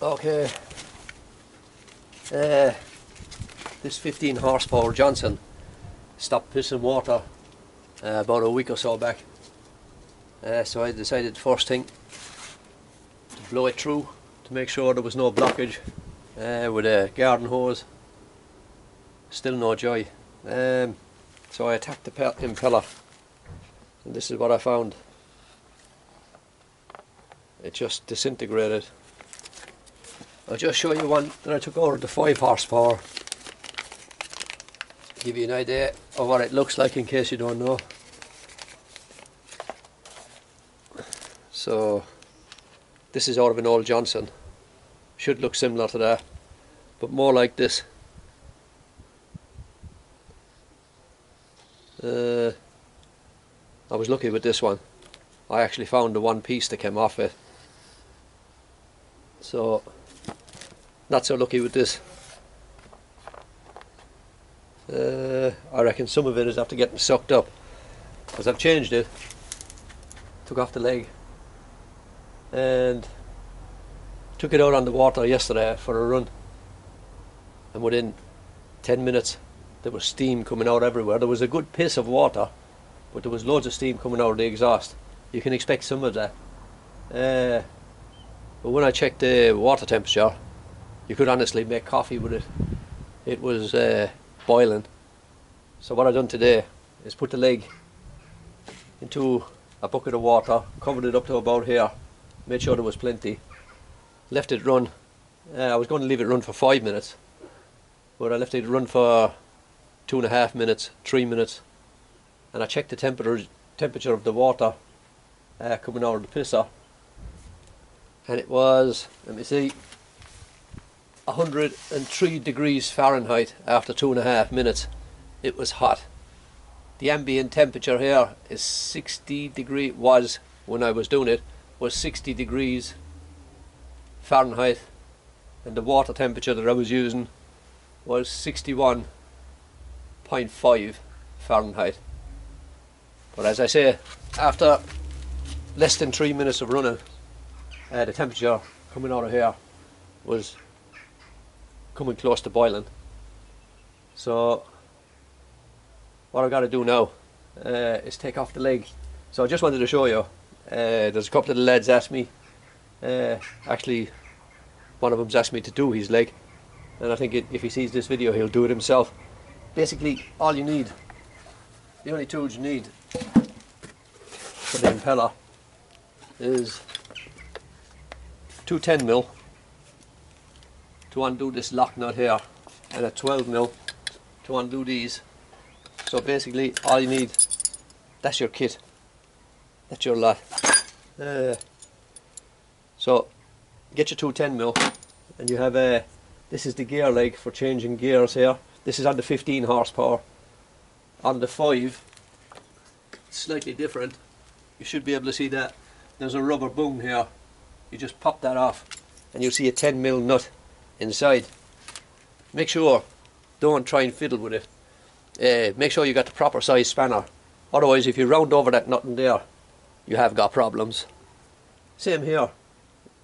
Okay, this 15 horsepower Johnson stopped pissing water about a week or so back, so I decided first thing to blow it through to make sure there was no blockage with a garden hose. Still no joy, so I attacked the impeller, and this is what I found. It just disintegrated. I'll just show you one that I took over to 5 horsepower. Give you an idea of what it looks like in case you don't know. So this is out of an old Johnson. Should look similar to that, but more like this. I was lucky with this one. I actually found the one piece that came off it. So not so lucky with this. I reckon some of it is after getting sucked up, because I've changed it, took off the leg and took it out on the water yesterday for a run, and within 10 minutes there was steam coming out everywhere. There was a good piss of water, but there was loads of steam coming out of the exhaust. You can expect some of that, but when I checked the water temperature, you could honestly make coffee with it. It was boiling. So what I've done today is put the leg into a bucket of water, covered it up to about here, made sure there was plenty, left it run. I was going to leave it run for 5 minutes, but I left it run for 2.5 minutes, 3 minutes, and I checked the temperature of the water coming out of the pisser, and it was, let me see, 103 degrees Fahrenheit after 2.5 minutes. It was hot. The ambient temperature here is 60 degrees, was when I was doing it, was 60 degrees Fahrenheit, and the water temperature that I was using was 61.5 Fahrenheit. But as I say, after less than 3 minutes of running, the temperature coming out of here was coming close to boiling. So what I've got to do now is take off the leg. So I just wanted to show you, there's a couple of the lads asked me, actually one of them's asked me to do his leg, and I think if he sees this video he'll do it himself. Basically all you need, the only tools you need for the impeller is 2 10mm to undo this lock nut here, and a 12mm to undo these. So basically all you need, that's your kit, that's your lot. So get your 2 10mm, and you have this is the gear leg for changing gears here. This is on the 15 horsepower. On the 5, it's slightly different. You should be able to see that there's a rubber boom here. You just pop that off and you'll see a 10mm nut inside. Make sure, don't try and fiddle with it. Make sure you got the proper size spanner. Otherwise, if you round over that nut in there, you have got problems. Same here.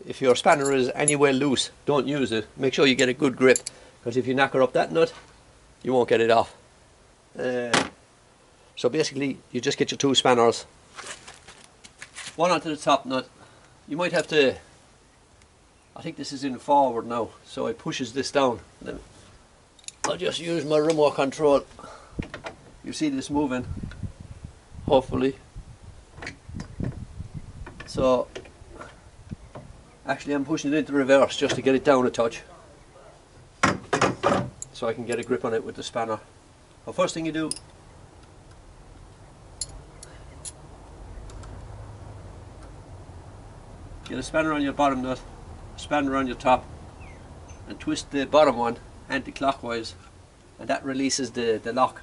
If your spanner is anywhere loose, don't use it. Make sure you get a good grip, because if you knacker up that nut, you won't get it off. So basically, you just get your 2 spanners, one onto the top nut. You might have to, I think this is in forward now, so it pushes this down. Then I'll just use my remote control. You see this moving, hopefully. So actually I'm pushing it into reverse just to get it down a touch, so I can get a grip on it with the spanner. The first thing you do, get a spanner on your bottom nut, a spanner on your top, and twist the bottom one anti-clockwise, and that releases the lock.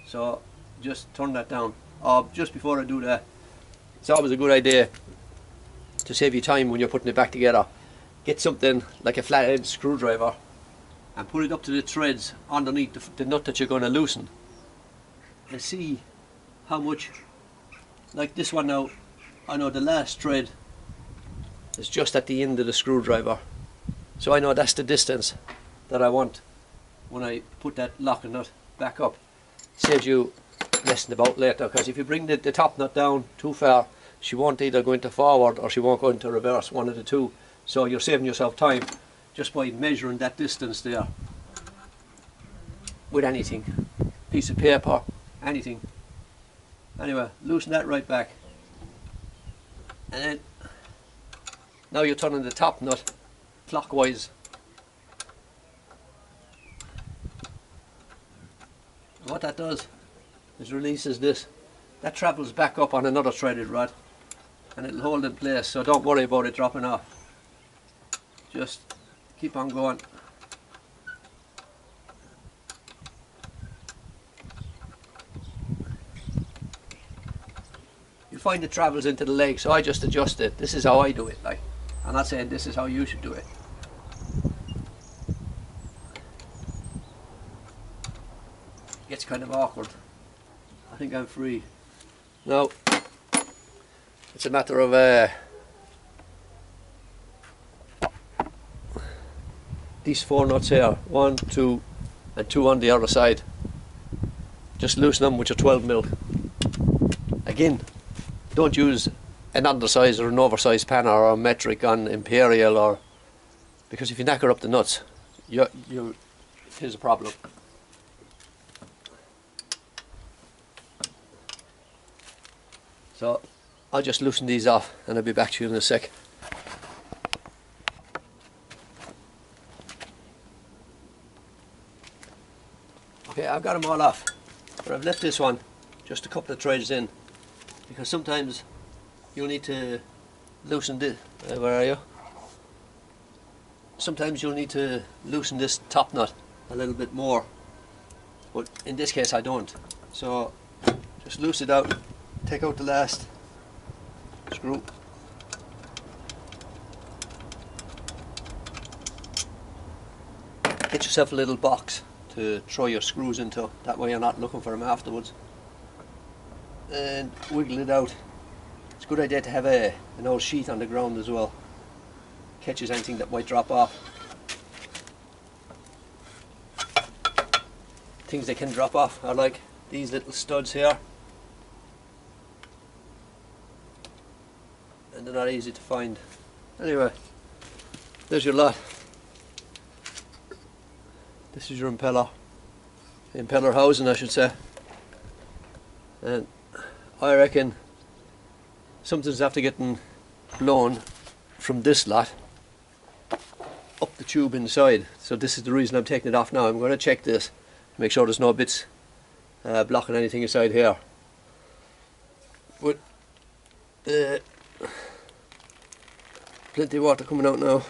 So just turn that down. Just before I do that, it's always a good idea to save you time when you're putting it back together. Get something like a flathead screwdriver and put it up to the threads underneath the nut that you're going to loosen, and see how much, like this one now, I know the last thread is just at the end of the screwdriver. So I know that's the distance that I want when I put that locking nut back up. Saves you messing about later, because if you bring the top nut down too far, she won't either go into forward or she won't go into reverse, one of the two. So you're saving yourself time just by measuring that distance there with anything, piece of paper, anything. Anyway, loosen that right back, and then now you're turning the top nut clockwise. And what that does is releases this. That travels back up on another threaded rod and it'll hold in place, so don't worry about it dropping off. Just keep on going. You'll find it travels into the leg, so I just adjust it. This is how I do it. Like, I'm not saying this is how you should do it. Gets kind of awkward. I think I'm free. Now, it's a matter of these 4 nuts here, 1, 2 and 2 on the other side. Just loosen them with your 12mm. Again, don't use an undersized or an oversized panner or a metric on Imperial, or because if you knacker up the nuts, here's a problem. So I'll just loosen these off and I'll be back to you in a sec. Okay, I've got them all off, but I've left this one just a couple of threads in, because sometimes you'll need to loosen this. Where are you? Sometimes you'll need to loosen this top nut a little bit more, but in this case I don't. So just loose it out, take out the last screw. Get yourself a little box to throw your screws into, that way you're not looking for them afterwards. And wiggle it out. It's a good idea to have an old sheet on the ground as well. Catches anything that might drop off. Things that can drop off are like these little studs here. And they're not easy to find. Anyway, there's your lot. This is your impeller. Impeller housing, I should say. And I reckon something's after getting blown from this lot up the tube inside. So this is the reason I'm taking it off now. I'm going to check this, make sure there's no bits blocking anything inside here. But plenty of water coming out now,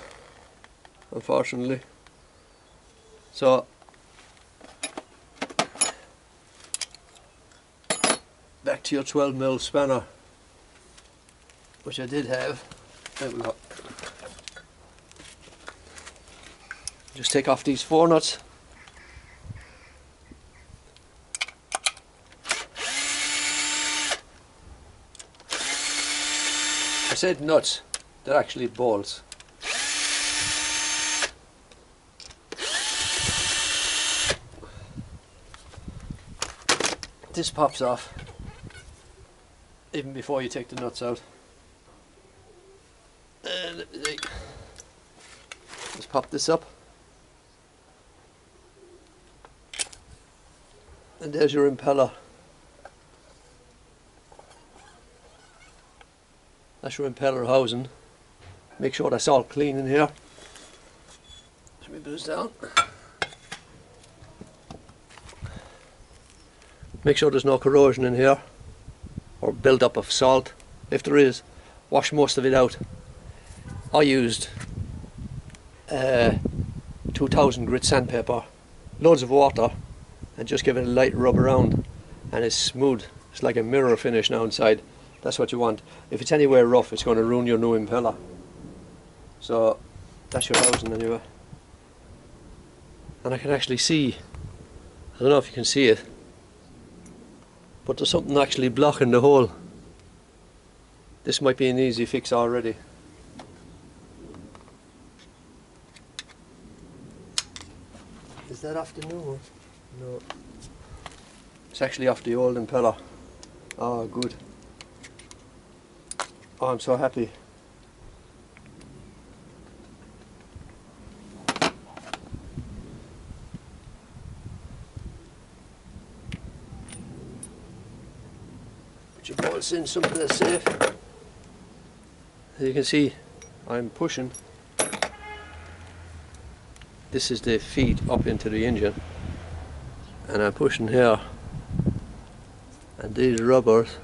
unfortunately. So back to your 12mm spanner, which I did have. There we go. Just take off these 4 nuts. I said nuts, they're actually bolts. This pops off even before you take the nuts out. And let's pop this up. And there's your impeller. That's your impeller housing. Make sure that's all clean in here. Let me put this down. Make sure there's no corrosion in here or build up of salt. If there is, wash most of it out. I used 2000 grit sandpaper, loads of water, and just give it a light rub around, and it's smooth. It's like a mirror finish now inside. That's what you want. If it's anywhere rough, it's going to ruin your new impeller. So that's your housing anyway. And I can actually see, I don't know if you can see it, but there's something actually blocking the hole. This might be an easy fix already. Is that off the new one? No. It's actually off the old impeller. Oh, good. Oh, I'm so happy. Put your bolts in something that's safe. As you can see, I'm pushing. This is the feet up into the engine, and I'm pushing here, and these rubbers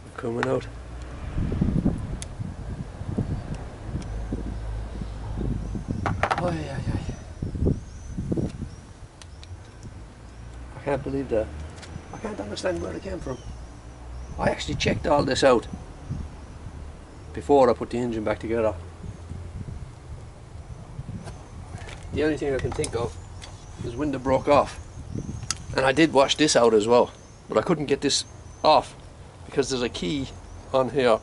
are coming out. Oh, yeah. I can't believe that. I can't understand where it came from. I actually checked all this out before I put the engine back together. The only thing I can think of is when they broke off. And I did wash this out as well, but I couldn't get this off because there's a key on here.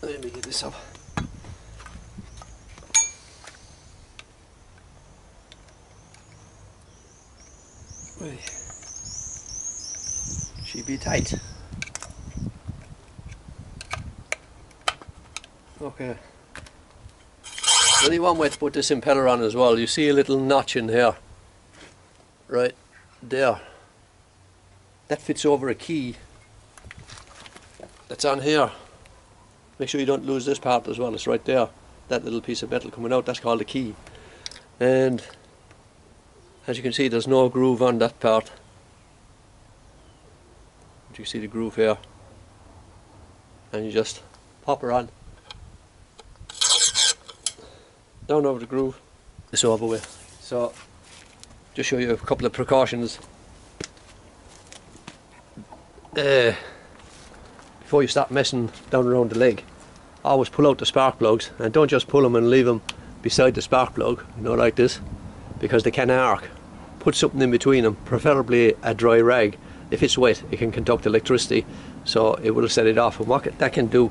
Let me get this up. She be tight. Okay. There's only one way to put this impeller on as well. You see a little notch in here, right there. That fits over a key that's on here. Make sure you don't lose this part as well. It's right there. That little piece of metal coming out, that's called a key. And as you can see, there's no groove on that part. You see the groove here, and you just pop her on down over the groove. It's over with. So just show you a couple of precautions before you start messing down around the leg. Always pull out the spark plugs, and don't just pull them and leave them beside the spark plug, you know, like this, because they can arc. Put something in between them, preferably a dry rag. If it's wet, it can conduct electricity, so it will set it off. And what that can do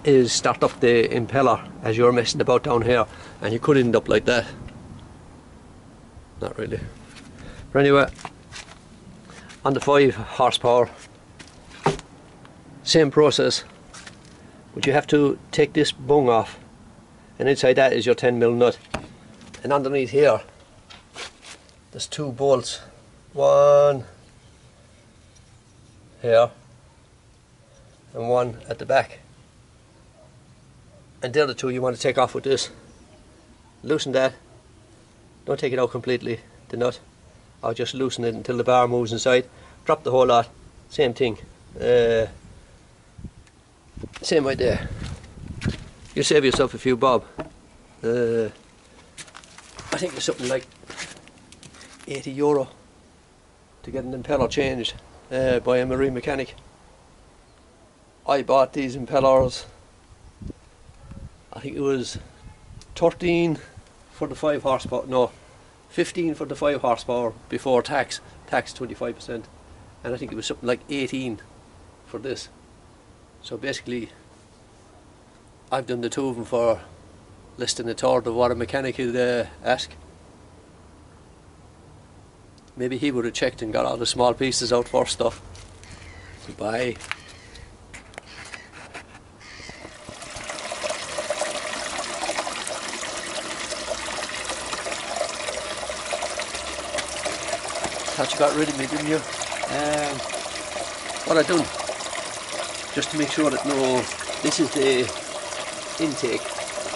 is start up the impeller as you're messing about down here, and you could end up like that. Not really. But anyway, on the 5 horsepower, same process, but you have to take this bung off, and inside that is your 10mm nut. And underneath here, there's 2 bolts. One here and one at the back, and the other 2 you want to take off with this. Loosen that, don't take it out completely, the nut. I'll just loosen it until the bar moves inside. Drop the whole lot, same thing, same idea. You save yourself a few bob. I think it's something like €80 to get an impeller changed by a marine mechanic. I bought these impellers, I think it was 13 for the 5 horsepower, no, 15 for the 5 horsepower before tax 25%, and I think it was something like 18 for this. So basically I've done the 2 of them for less than a third of what a mechanic would ask. Maybe he would have checked and got all the small pieces out first though. Goodbye. Thought you got rid of me, didn't you? What I've done, just to make sure that this is the intake.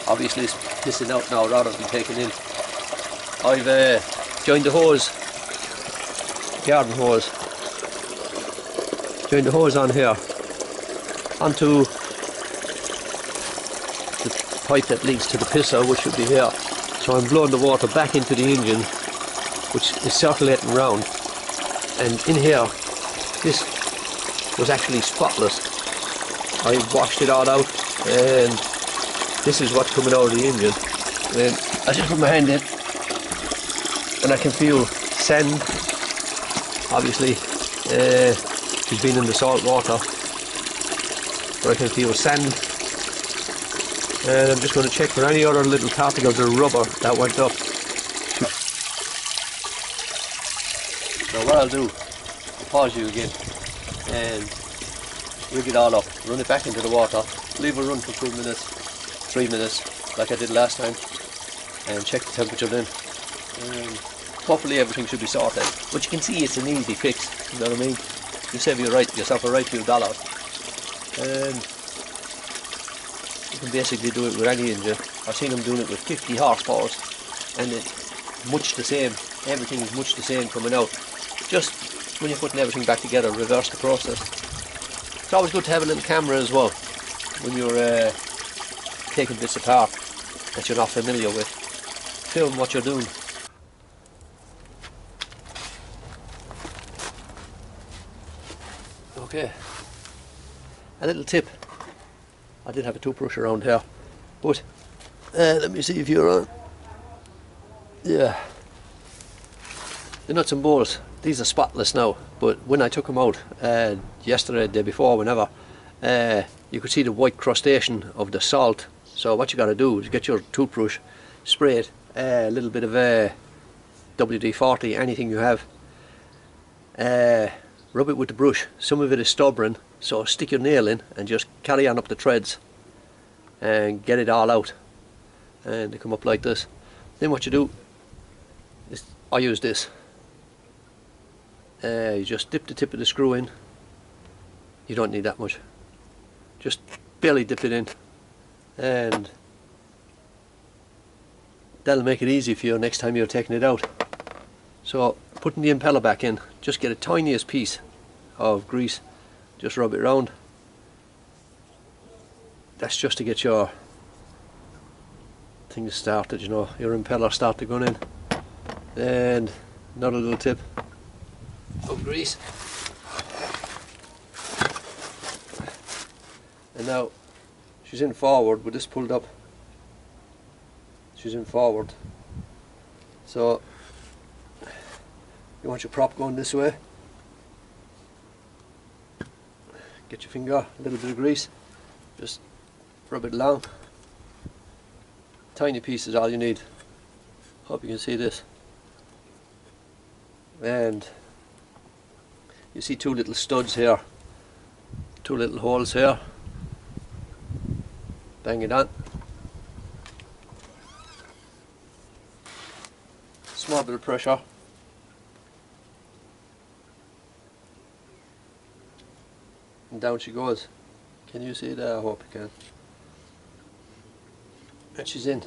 Obviously it's pissing out now rather than taking in. I've joined the hose, garden hose. Join the hose on here onto the pipe that leads to the pisser, which should be here. So I'm blowing the water back into the engine, which is circulating round. And in here, this was actually spotless. I washed it all out, and this is what's coming out of the engine. And I just put my hand in, and I can feel sand. Obviously, she's been in the salt water, but I can feel sand And I'm just going to check for any other little particles of rubber that went up. So what I'll do, I'll pause you again and rig it all up, run it back into the water, leave it run for 2 minutes, 3 minutes like I did last time, and check the temperature then. And hopefully everything should be sorted. But you can see it's an easy fix, you know what I mean? You save yourself a right few dollars. And you can basically do it with any engine. I've seen them doing it with 50 horsepower and it's much the same. Everything is much the same coming out. Just when you're putting everything back together, reverse the process. It's always good to have a little camera as well when you're taking bits apart that you're not familiar with. Film what you're doing. Okay, a little tip. I did have a toothbrush around here, but let me see if you're on. Yeah, the nuts and bolts, these are spotless now, but when I took them out yesterday, the day before, whenever, you could see the white crustation of the salt. So what you got to do is get your toothbrush, spray it, a little bit of WD-40, anything you have, rub it with the brush. Some of it is stubborn, so stick your nail in and just carry on up the threads and get it all out, and they come up like this. Then what you do is, I use this, you just dip the tip of the screw in. You don't need that much, just barely dip it in, and that'll make it easy for you next time you're taking it out. So putting the impeller back in, just get a tiniest piece of grease, just rub it around. That's just to get your thing started, you know, your impeller start to go in. And another little tip of grease. And now she's in forward with this pulled up. She's in forward. So you want your prop going this way. Get your finger, a little bit of grease, just rub it along. Tiny piece is all you need. Hope you can see this. And you see two little studs here, two little holes here. Bang it on. Small bit of pressure. And down she goes. Can you see that? I hope you can. And she's in.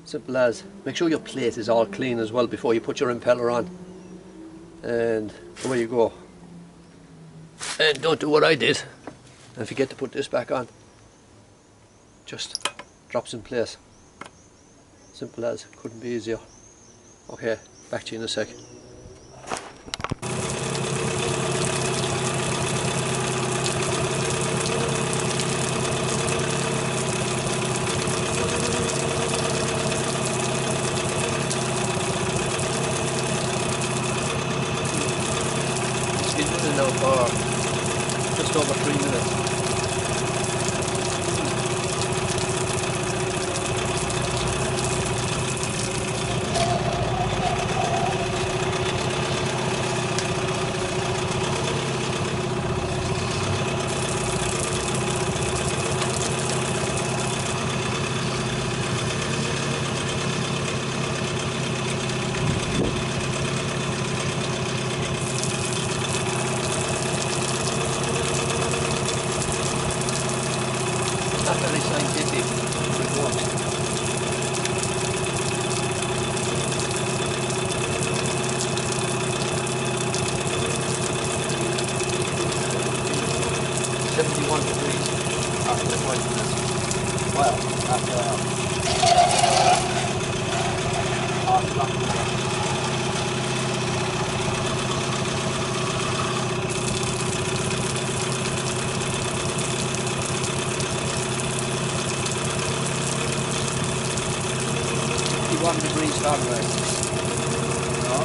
Simple as. Make sure your plate is all clean as well before you put your impeller on. And away you go. And don't do what I did and forget to put this back on. Just drops in place. Simple as. Couldn't be easier. Okay, back to you in a sec. Now for just over 3 minutes. Not very scientific, but it works. $71 degrees after the 20 minutes. Well, after degrees Fahrenheit. No.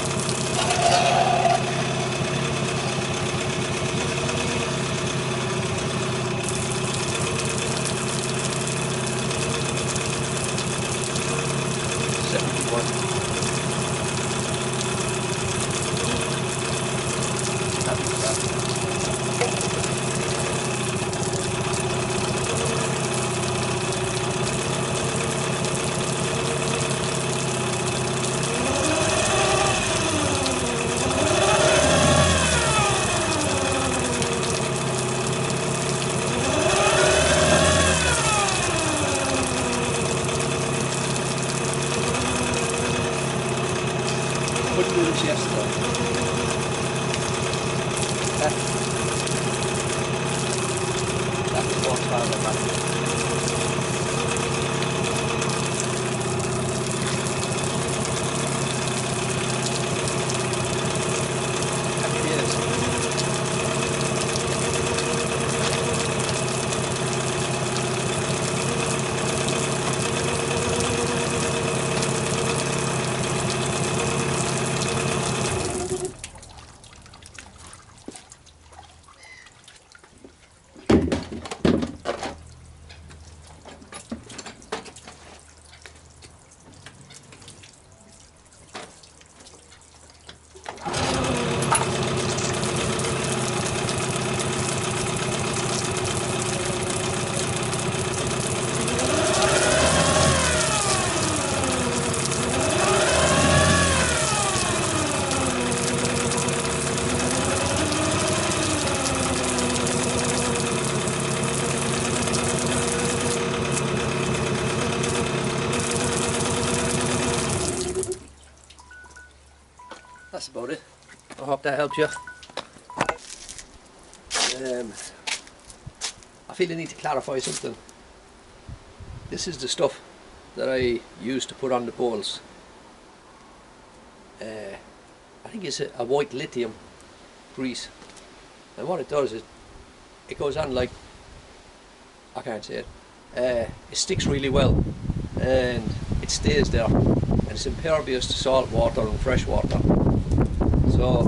horsepower battery. That's about it. I hope that helps you. I feel I need to clarify something. This is the stuff that I use to put on the bowls. I think it's a white lithium grease, and what it does is it goes on like, I can't say it, it sticks really well and it stays there, and it's impervious to salt water and fresh water. So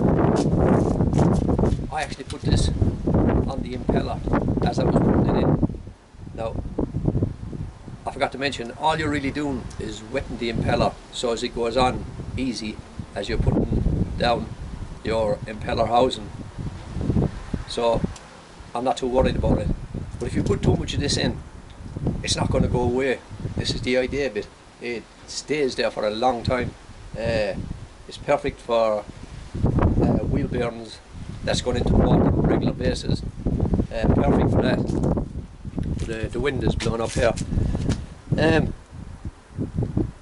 I actually put this on the impeller as I was putting it in. Now, I forgot to mention, all you're really doing is wetting the impeller so as it goes on easy as you're putting down your impeller housing. So I'm not too worried about it. But if you put too much of this in, it's not going to go away. This is the idea of it. It stays there for a long time. It's perfect for wheel bearings that's going into water on a regular basis. Perfect for that. The wind is blowing up here.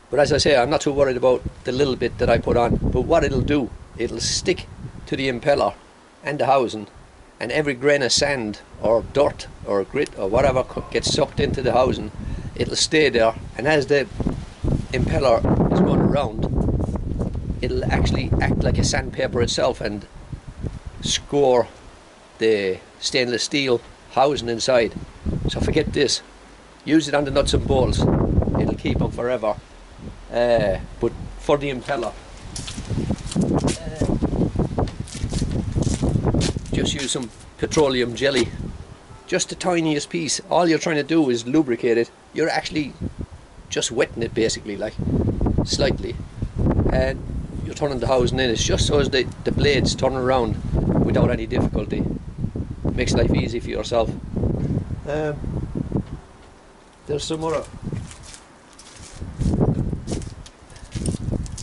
But as I say, I'm not too worried about the little bit that I put on. But what it'll do, it'll stick to the impeller and the housing, and every grain of sand or dirt or grit or whatever gets sucked into the housing, it'll stay there, and as the impeller is going around, it'll actually act like a sandpaper itself and score the stainless steel housing inside. So forget this, use it on the nuts and bolts, it'll keep them forever. But for the impeller, just use some petroleum jelly, just the tiniest piece. All you're trying to do is lubricate it. You're actually just wetting it basically, like slightly, and you're turning the housing in. It's just so as the blades turn around without any difficulty. Makes life easy for yourself. There's some other.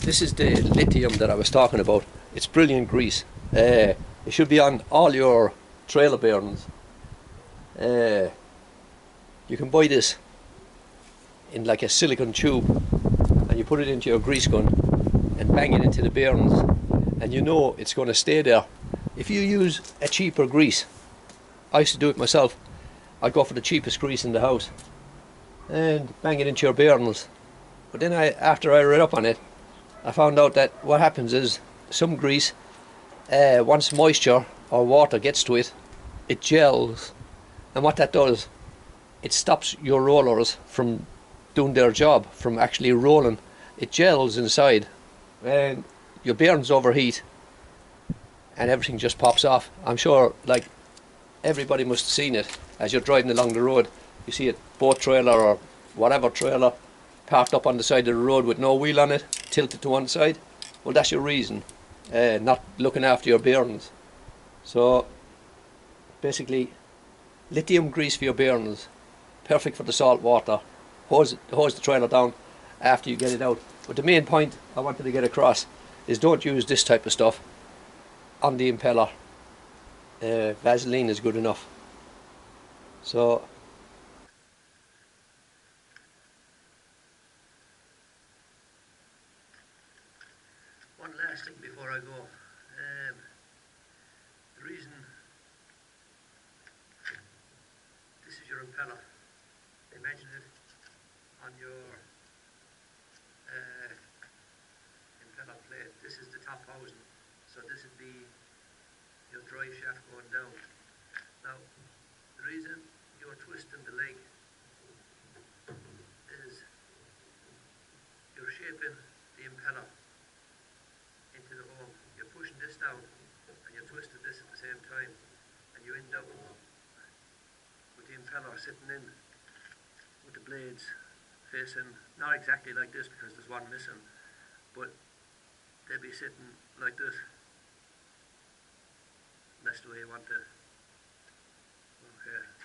This is the lithium that I was talking about. It's brilliant grease. It should be on all your trailer bearings. You can buy this in like a silicone tube, and you put it into your grease gun and bang it into the bearings, and you know it's going to stay there. If you use a cheaper grease, I used to do it myself, I'd go for the cheapest grease in the house and bang it into your bearings. But then after I read up on it, I found out that what happens is some grease, once moisture or water gets to it, it gels, and what that does, it stops your rollers from doing their job, from actually rolling. It gels inside and your bearings overheat and everything just pops off. I'm sure like everybody must have seen it as you're driving along the road. You see a boat trailer or whatever trailer parked up on the side of the road with no wheel on it, tilted to one side. Well, that's your reason, not looking after your bearings. So basically, lithium grease for your bearings, perfect for the salt water. Hose the trailer down after you get it out. But the main point I wanted to get across is don't use this type of stuff on the impeller. Vaseline is good enough. So one last thing before I go. The reason this is your impeller twisting the leg is you're shaping the impeller into the hole. You're pushing this down and you're twisting this at the same time, and you end up with the impeller sitting in with the blades facing, not exactly like this because there's one missing, but they'll be sitting like this. And that's the way you want it. Okay.